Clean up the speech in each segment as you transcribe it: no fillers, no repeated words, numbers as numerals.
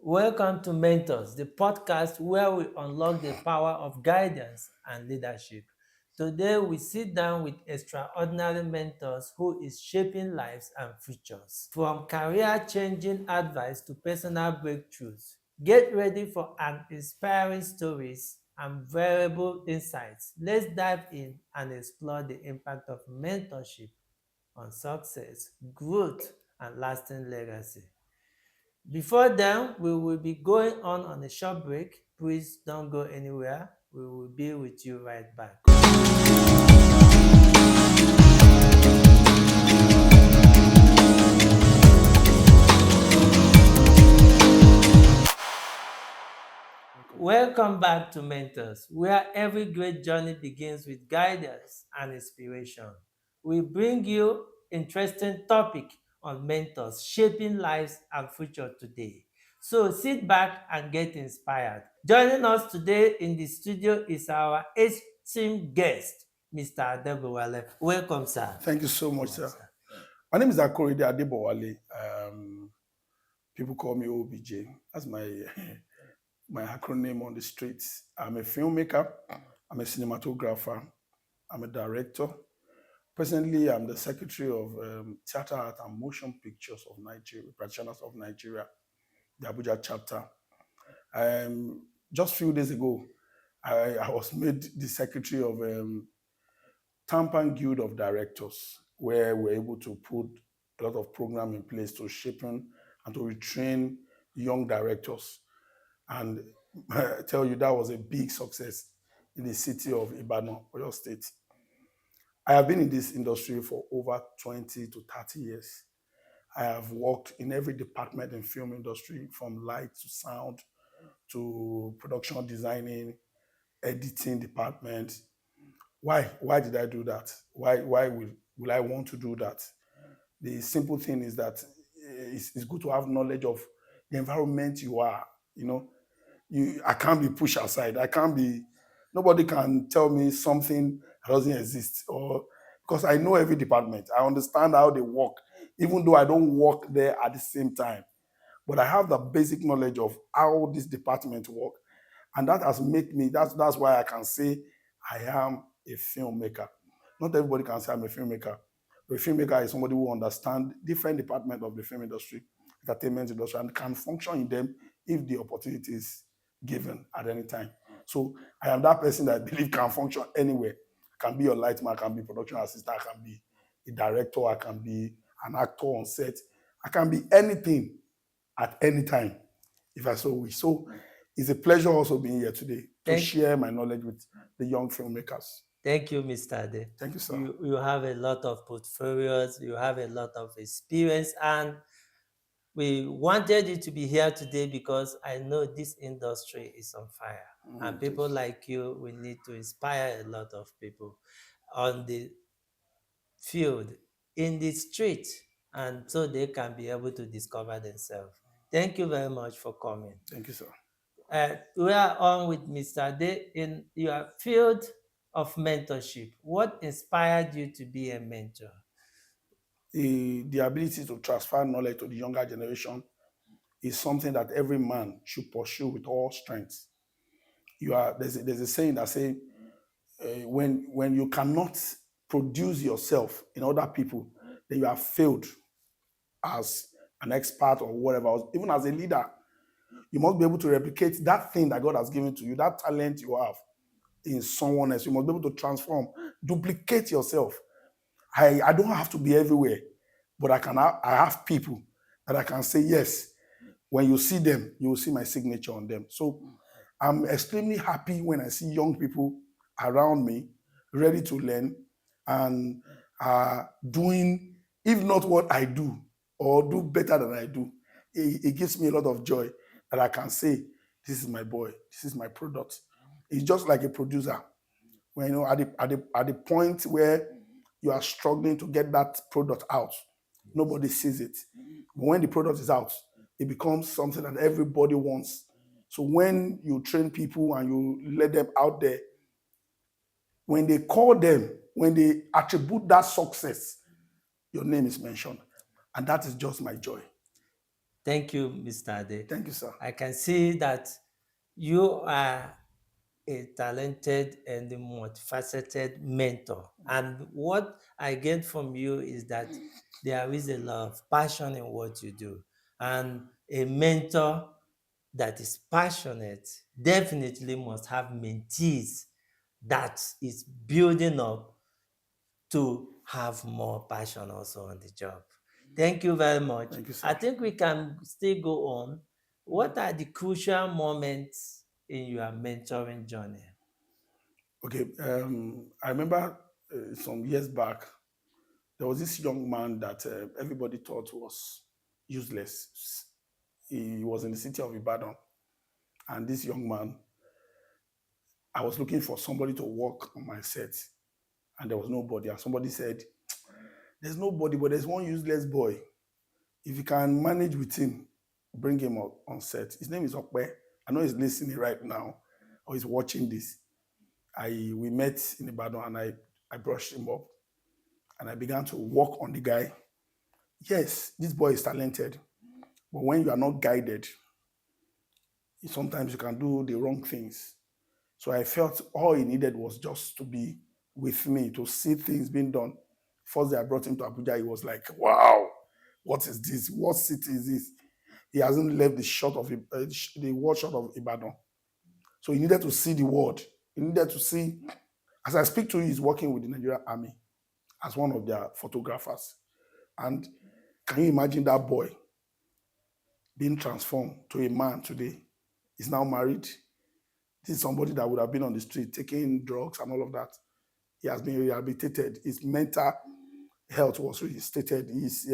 Welcome to Mentors, the podcast where we unlock the power of guidance and leadership. Today, we sit down with extraordinary mentors who is shaping lives and futures. From career-changing advice to personal breakthroughs, get ready for an inspiring stories and valuable insights. Let's dive in and explore the impact of mentorship on success, growth, and lasting legacy. Before then, we will be going on a short break. Please don't go anywhere. We will be with you right back. Welcome back to Mentors, where every great journey begins with guidance and inspiration. We bring you interesting topic on mentors shaping lives and future today. So sit back and get inspired. Joining us today in the studio is our esteemed guest, Mr. Adebowale. Welcome, sir. Thank you so much, sir. My name is Akorede Adebowale. People call me OBJ. That's my my acronym on the streets. I'm a filmmaker. I'm a cinematographer. I'm a director. Presently, I'm the secretary of Theatre Art and Motion Pictures of Nigeria, Practitioners of Nigeria, the Abuja chapter. Just a few days ago, I was made the secretary of Tampan Guild of Directors, where we're able to put a lot of program in place to shapen and to retrain young directors. And I tell you, that was a big success in the city of Ibadan, Oyo State. I have been in this industry for over 20 to 30 years. I have worked in every department in film industry, from light to sound to production designing, editing department. Why did I do that? Why will I want to do that? The simple thing is that it's good to have knowledge of the environment you are. You know, I can't be pushed aside. Nobody can tell me something that doesn't exist, or because I know every department. I understand how they work, even though I don't work there at the same time. But I have the basic knowledge of how this department work, and that has made me. That's why I can say I am a filmmaker. Not everybody can say I'm a filmmaker. A filmmaker is somebody who understands different departments of the film industry, entertainment industry, and can function in them if the opportunity is given at any time. So I am that person that I believe can function anywhere. I can be a lightman, I can be production assistant, I can be a director, I can be an actor on set. I can be anything at any time if I so wish. So it's a pleasure also being here today to share my knowledge with the young filmmakers. Thank you, Mr. Ade. Thank you, sir. You have a lot of portfolios, you have a lot of experience, and we wanted you to be here today because I know this industry is on fire. And people like you, we need to inspire a lot of people on the field, in the street, and so they can be able to discover themselves. Thank you very much for coming. Thank you, sir. We are on with Mr. Ade in your field of mentorship. What inspired you to be a mentor? The ability to transfer knowledge to the younger generation is something that every man should pursue with all strength. There's a saying that says when you cannot produce yourself in other people, then you have failed as an expert or whatever. Even as a leader, you must be able to replicate that thing that God has given to you, that talent you have in someone else. You must be able to transform, duplicate yourself. I don't have to be everywhere, but I have people that I can say, yes, when you see them, you will see my signature on them. So I'm extremely happy when I see young people around me ready to learn and doing, if not what I do, or do better than I do. It gives me a lot of joy that I can say, this is my boy, this is my product. It's just like a producer. When at the point where you are struggling to get that product out, nobody sees it. But when the product is out, it becomes something that everybody wants. So when you train people and you let them out there, when they call them, when they attribute that success, your name is mentioned. And that is just my joy. Thank you, Mr. Ade. Thank you, sir. I can see that you are a talented and a multifaceted mentor. And what I get from you is that there is a lot of passion in what you do. And a mentor that is passionate definitely must have mentees that is building up to have more passion also on the job. Thank you very much. Thank you, sir. I think we can still go on. What are the crucial moments in your mentoring journey? Okay, I remember some years back, there was this young man that everybody thought was useless. He was in the city of Ibadan, and this young man, I was looking for somebody to work on my set, and there was nobody. And somebody said, "There's nobody, but there's one useless boy. If you can manage with him, bring him up on set." His name is Okwe. I know he's listening right now, or he's watching this. We met in Ibadan, and I brushed him up, and I began to work on the guy. Yes, this boy is talented, but when you are not guided, sometimes you can do the wrong things. So I felt all he needed was just to be with me, to see things being done. First day I brought him to Abuja, he was like, "Wow, what is this? What city is this?" He hasn't left the world short of Ibadan. So he needed to see the world. He needed to see. As I speak to you, he's working with the Nigerian Army as one of their photographers. And can you imagine that boy being transformed to a man today? He's now married. This is somebody that would have been on the street taking drugs and all of that. He has been rehabilitated. His mental health was restated. His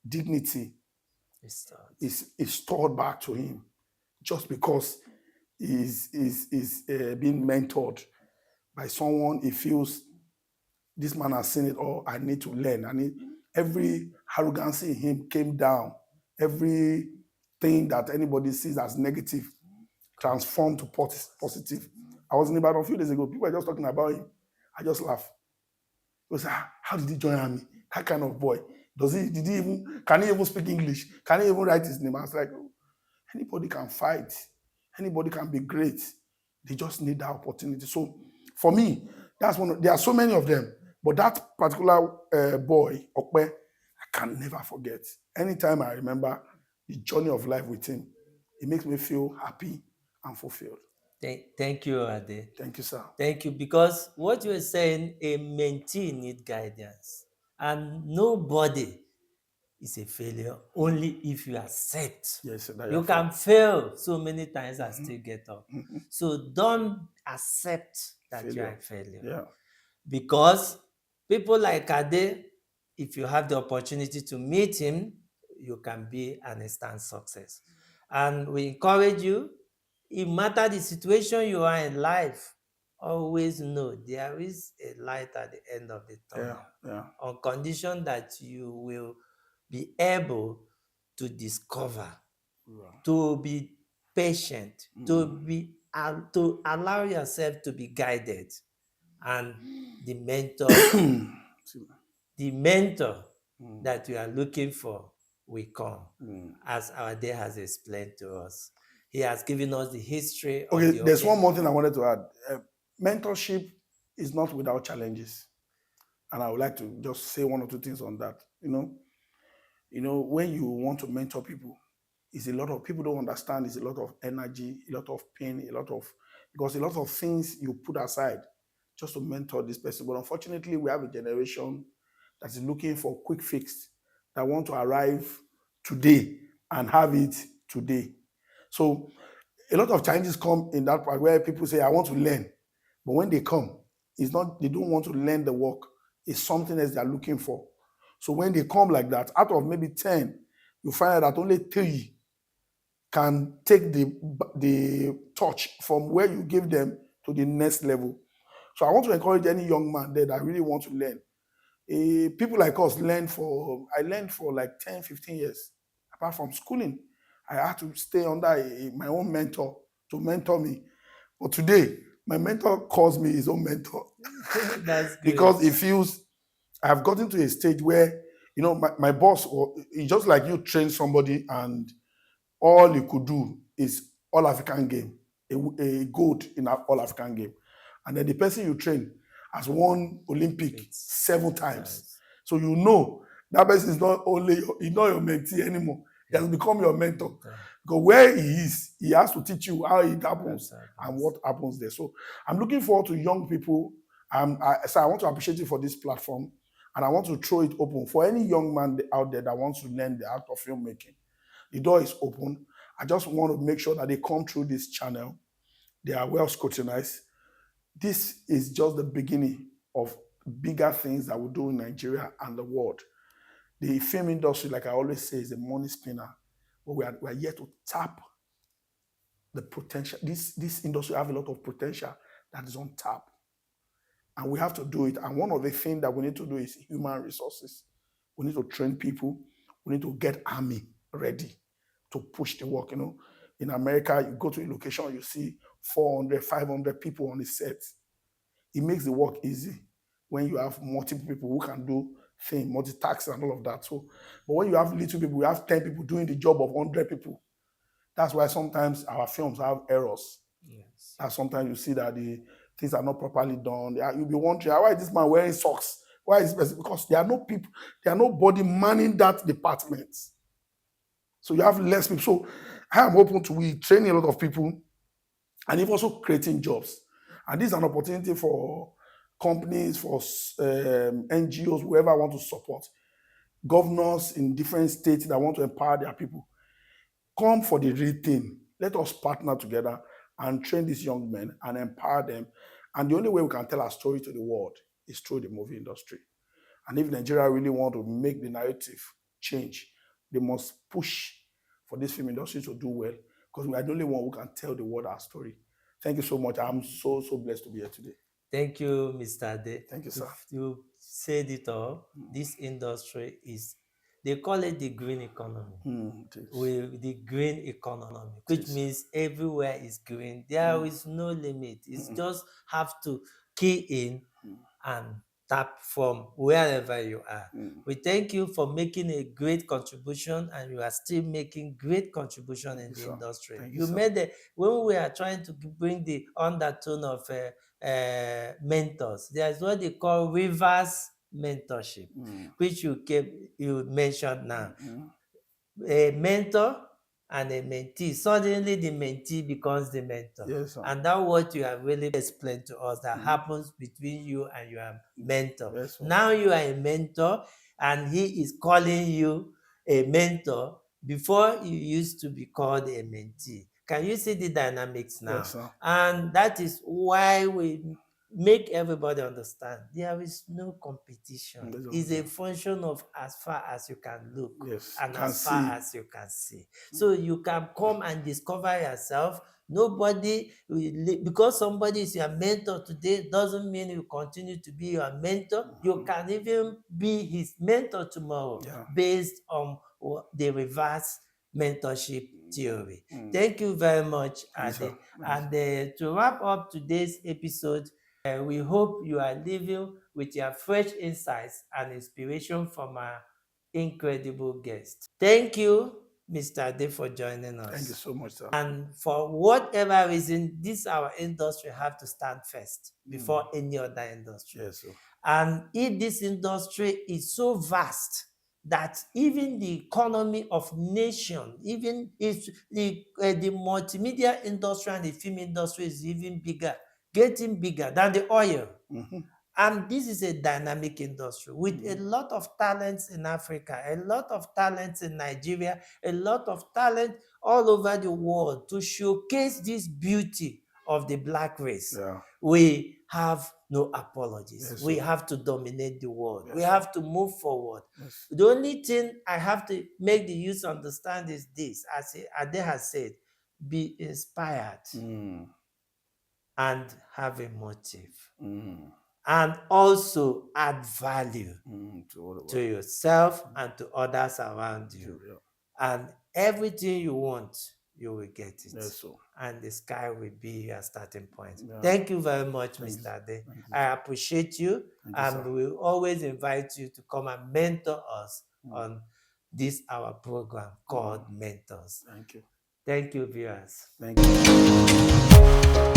dignity is stored back to him just because he's being mentored by someone. He feels this man has seen it all. I need to learn. Every arrogancy in him came down. Everything that anybody sees as negative transformed to positive. I was in Ibadan a few days ago. People were just talking about him. I just laughed. It was, how did he join army? That kind of boy. Can he even speak English? Can he even write his name? I was like, oh, anybody can fight. Anybody can be great. They just need that opportunity. So for me, there are so many of them, but that particular boy, Okwe, I can never forget. Anytime I remember the journey of life with him, it makes me feel happy and fulfilled. Thank you, Ade. Thank you, sir. Thank you, because what you are saying, a mentee need guidance, and nobody is a failure only if you accept. Yes, you can fail so many times and still get up. Mhm. So don't accept that you are a failure. Yeah. Because people like Ade, if you have the opportunity to meet him, you can be an instant success. And we encourage you, no matter the situation you are in life, always know there is a light at the end of the tunnel. On condition that you will be able to discover, to be patient, to allow yourself to be guided, and the mentor, the mentor that you are looking for will come, as our day has explained to us. He has given us the history. Okay, there's one more thing I wanted to add. Mentorship is not without challenges, and I would like to just say one or two things on that. When you want to mentor people, it's a lot of people don't understand. It's a lot of energy, a lot of pain, because a lot of things you put aside just to mentor this person. But unfortunately, we have a generation that is looking for quick fix, that want to arrive today and have it today. So a lot of challenges come in that part where people say, I want to learn. But when they come, they don't want to learn the work. It's something else they're looking for. So when they come like that, out of maybe 10, you find out that only 3 can take the touch from where you give them to the next level. So I want to encourage any young man there that really want to learn. People like us I learned for like 10, 15 years. Apart from schooling, I had to stay under my own mentor to mentor me. But today, my mentor calls me his own mentor. That's great. Because he feels I have gotten to a stage where You know, my boss, it's just like you train somebody and all he could do is all African game, a gold in an all African game. And then the person you train has won Olympic It's 7 times. nice. So you know that person is not only he's not your mentee anymore. He has become your mentor. Yeah, Because where he is, he has to teach you how it happens that and happens. what happens there. So I'm looking forward to young people. So I want to appreciate you for this platform, and I want to throw it open for any young man out there that wants to learn the art of filmmaking. The door is open. I just want to make sure that they come through this channel. They are well scrutinized. This is just the beginning of bigger things that we'll do in Nigeria and the world. The film industry, like I always say, is a money spinner, but we are yet to tap the potential. This industry have a lot of potential that is on tap, and we have to do it. And one of the things that we need to do is human resources. We need to train people. We need to get army ready to push the work. You know, in America, you go to a location, you see 400, 500 people on the set. It makes the work easy when you have multiple people who can do things, multitasking and all of that. So, but when you have little people, you have 10 people doing the job of 100 people. That's why sometimes our films have errors. Yes. And sometimes you see that the things are not properly done. You'll be wondering, why is this man wearing socks? Why is this? Because there are no people, there are nobody manning that department. So you have less people. So I am open to we training a lot of people and even also creating jobs. And this is an opportunity for companies, for NGOs, whoever want to support, governors in different states that want to empower their people. Come for the real thing. Let us partner together and train these young men and empower them. And the only way we can tell our story to the world is through the movie industry. And if Nigeria really want to make the narrative change, they must push for this film industry to do well, because we are the only one who can tell the world our story. Thank you so much. I'm so blessed to be here today. Thank you, Mr. Ade. Thank you, sir. You said it all. This industry is, they call it the green economy. With the green economy, which means everywhere is green. There is no limit. It's just have to key in and tap from wherever you are. We thank you for making a great contribution, and you are still making great contribution in the industry. You made it when we are trying to bring the undertone of mentors. There's what they call reverse mentorship, which you mentioned now. A mentor and a mentee. Suddenly the mentee becomes the mentor. Yes, sir. And that's what you have really explained to us that happens between you and your mentor. Yes, sir. Now you are a mentor and he is calling you a mentor before you used to be called a mentee. Can you see the dynamics now? Yes, sir. And that is why we make everybody understand there is no competition. It's a function of as far as you can look and as far as you can see. So you can come and discover yourself. Nobody will, because somebody is your mentor today doesn't mean you continue to be your mentor. You can even be his mentor tomorrow based on the reverse mentorship theory. Thank you very much, Ade. And to wrap up today's episode, we hope you are leaving with your fresh insights and inspiration from our incredible guest. Thank you, Mr. Ade, for joining us. Thank you so much, sir. And for whatever reason, this our industry have to stand first before any other industry. Yes, sir. And if this industry is so vast that even the economy of nation, even if the multimedia industry and the film industry is even bigger, getting bigger than the oil. And this is a dynamic industry with a lot of talents in Africa, a lot of talents in Nigeria, a lot of talent all over the world to showcase this beauty of the Black race. We have no apologies. We have to dominate the world. We have to move forward. The only thing I have to make the youth understand is this, as Ade has said, be inspired and have a motive. And also add value to yourself and to others around you. And everything you want, you will get it. Yes, so. And the sky will be your starting point. Yeah. Thank you very much, Thank you. Mr. Ade. Thank you. I appreciate you, Thank you, and sir. we will always invite you to come and mentor us Mm. on this our program called Mentors. Thank you. Thank you, viewers. Thank you.